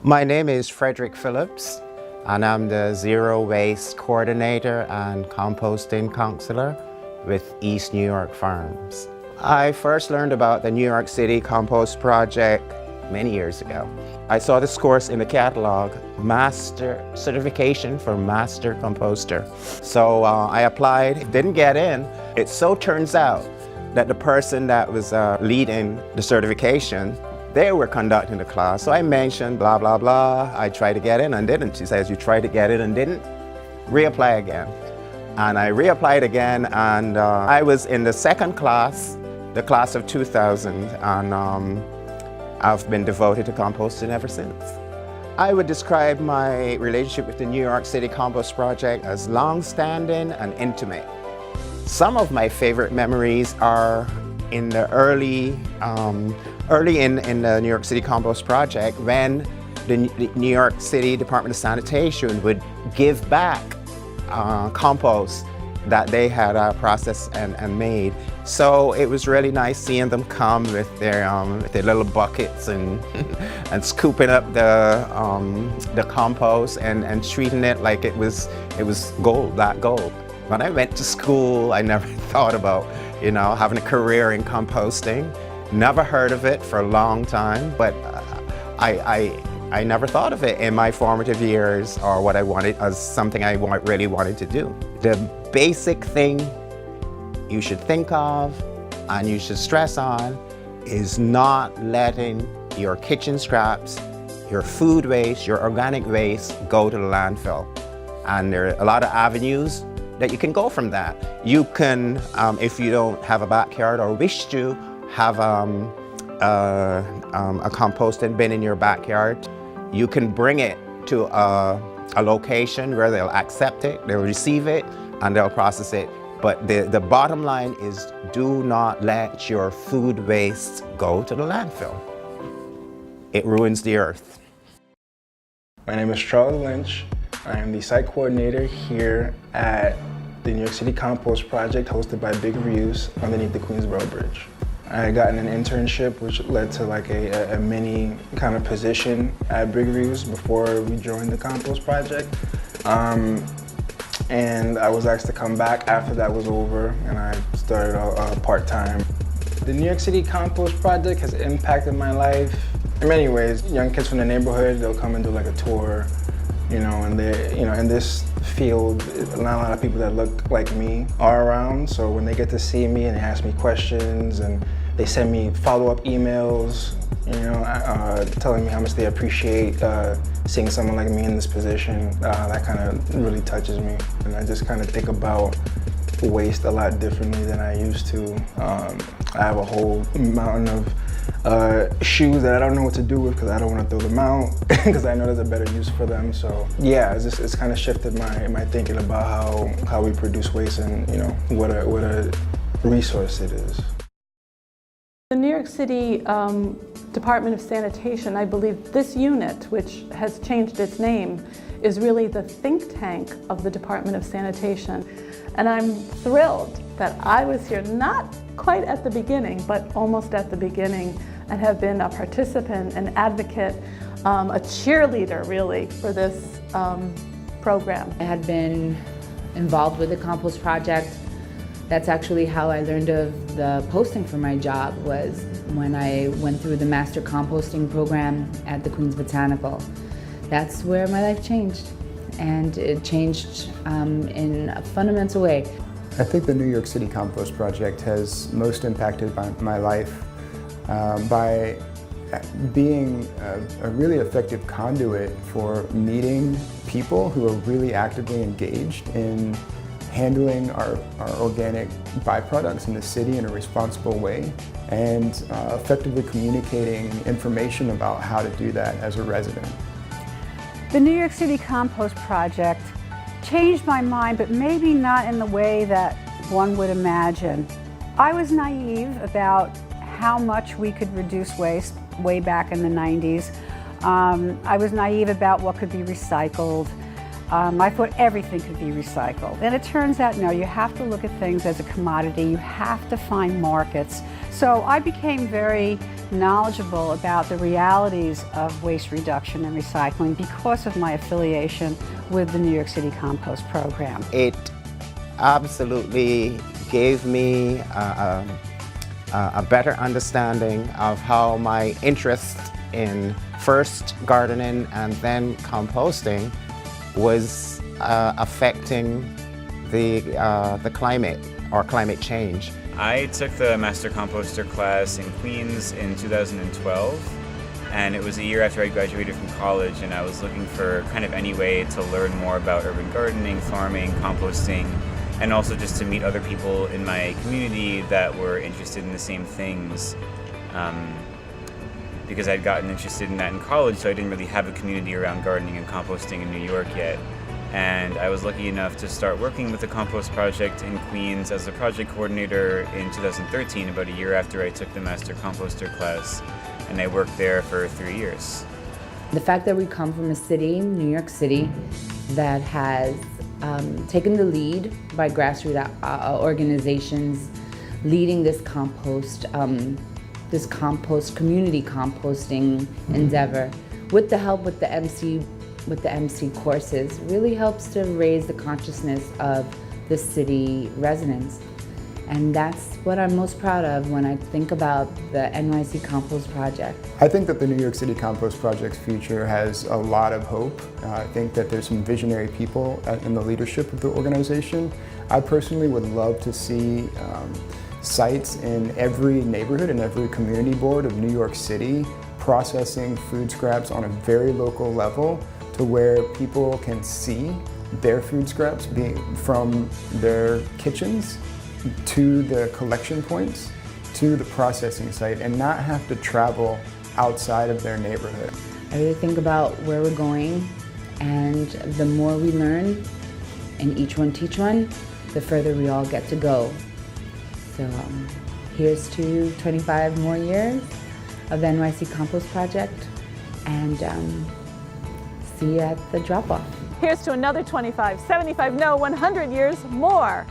My name is Frederick Phillips, and I'm the Zero Waste Coordinator and Composting Counselor with East New York Farms. I first learned about the New York City Compost Project many years ago. I saw this course in the catalog, Master Certification for Master Composter. So I applied, didn't get in. It so turns out that the person that was leading the certification, they were conducting the class. So I mentioned blah, blah, blah. I tried to get in and didn't. She says, you tried to get in and didn't? Reapply again. And I reapplied again, and I was in the second class, the class of 2000, and I've been devoted to composting ever since. I would describe my relationship with the New York City Compost Project as long-standing and intimate. Some of my favorite memories are in the early in the New York City Compost Project, when the New York City Department of Sanitation would give back compost that they had processed and made. So it was really nice seeing them come with their little buckets and and scooping up the compost and treating it like it was gold, that gold. When I went to school, I never thought about, having a career in composting. Never heard of it for a long time, but I never thought of it in my formative years or what I wanted as something I really wanted to do. The basic thing you should think of and you should stress on is not letting your kitchen scraps, your food waste, your organic waste go to the landfill. And there are a lot of avenues that you can go from that. You can, if you don't have a backyard or wish to, have a composting bin in your backyard. You can bring it to a location where they'll accept it, they'll receive it, and they'll process it. But the bottom line is, do not let your food waste go to the landfill. It ruins the earth. My name is Charles Lynch. I am the site coordinator here at the New York City Compost Project, hosted by Big Reuse underneath the Queensboro Bridge. I had gotten an internship, which led to like a mini kind of position at Big Reuse before we joined the Compost Project. And I was asked to come back after that was over, and I started part-time. The New York City Compost Project has impacted my life in many ways. Young kids from the neighborhood, they'll come and do like a tour, and they, in this field, not a lot of people that look like me are around. So when they get to see me and they ask me questions and they send me follow-up emails, telling me how much they appreciate seeing someone like me in this position, that kind of really touches me. And I just kind of think about waste a lot differently than I used to. I have a whole mountain of shoes that I don't know what to do with because I don't want to throw them out because I know there's a better use for them. So yeah, it's kind of shifted my thinking about how we produce waste and what a resource it is. The New York City Department of Sanitation, I believe this unit, which has changed its name, is really the think tank of the Department of Sanitation. And I'm thrilled that I was here, not quite at the beginning, but almost at the beginning, and have been a participant, an advocate, a cheerleader really for this program. I had been involved with the Compost Project. That's actually how I learned of the posting for my job, was when I went through the Master Composting program at the Queens Botanical. That's where my life changed, and it changed in a fundamental way. I think the New York City Compost Project has most impacted my life by being a really effective conduit for meeting people who are really actively engaged in handling our organic byproducts in the city in a responsible way, and effectively communicating information about how to do that as a resident. The New York City Compost Project changed my mind, but maybe not in the way that one would imagine. I was naive about how much we could reduce waste way back in the 90s. I was naive about what could be recycled. I thought everything could be recycled. And it turns out, no, you have to look at things as a commodity. You have to find markets. So I became very knowledgeable about the realities of waste reduction and recycling because of my affiliation with the New York City Compost program. It absolutely gave me a better understanding of how my interest in first gardening and then composting was affecting the climate or climate change. I took the Master Composter class in Queens in 2012, and it was a year after I graduated from college, and I was looking for kind of any way to learn more about urban gardening, farming, composting, and also just to meet other people in my community that were interested in the same things. Because I'd gotten interested in that in college, so I didn't really have a community around gardening and composting in New York yet. And I was lucky enough to start working with the Compost Project in Queens as a project coordinator in 2013, about a year after I took the Master Composter class, and I worked there for 3 years. The fact that we come from a city, New York City, that has taken the lead by grassroots organizations leading this compost community composting endeavor, with the help with the MC courses, really helps to raise the consciousness of the city residents. And that's what I'm most proud of when I think about the NYC Compost Project. I think that the New York City Compost Project's future has a lot of hope. I think that there's some visionary people in the leadership of the organization. I personally would love to see sites in every neighborhood and every community board of New York City processing food scraps on a very local level, to where people can see their food scraps being from their kitchens to the collection points to the processing site and not have to travel outside of their neighborhood. I really think about where we're going, and the more we learn and each one teach one, the further we all get to go. So here's to 25 more years of the NYC Compost Project, and see you at the drop-off. Here's to another 25, 75, no, 100 years more.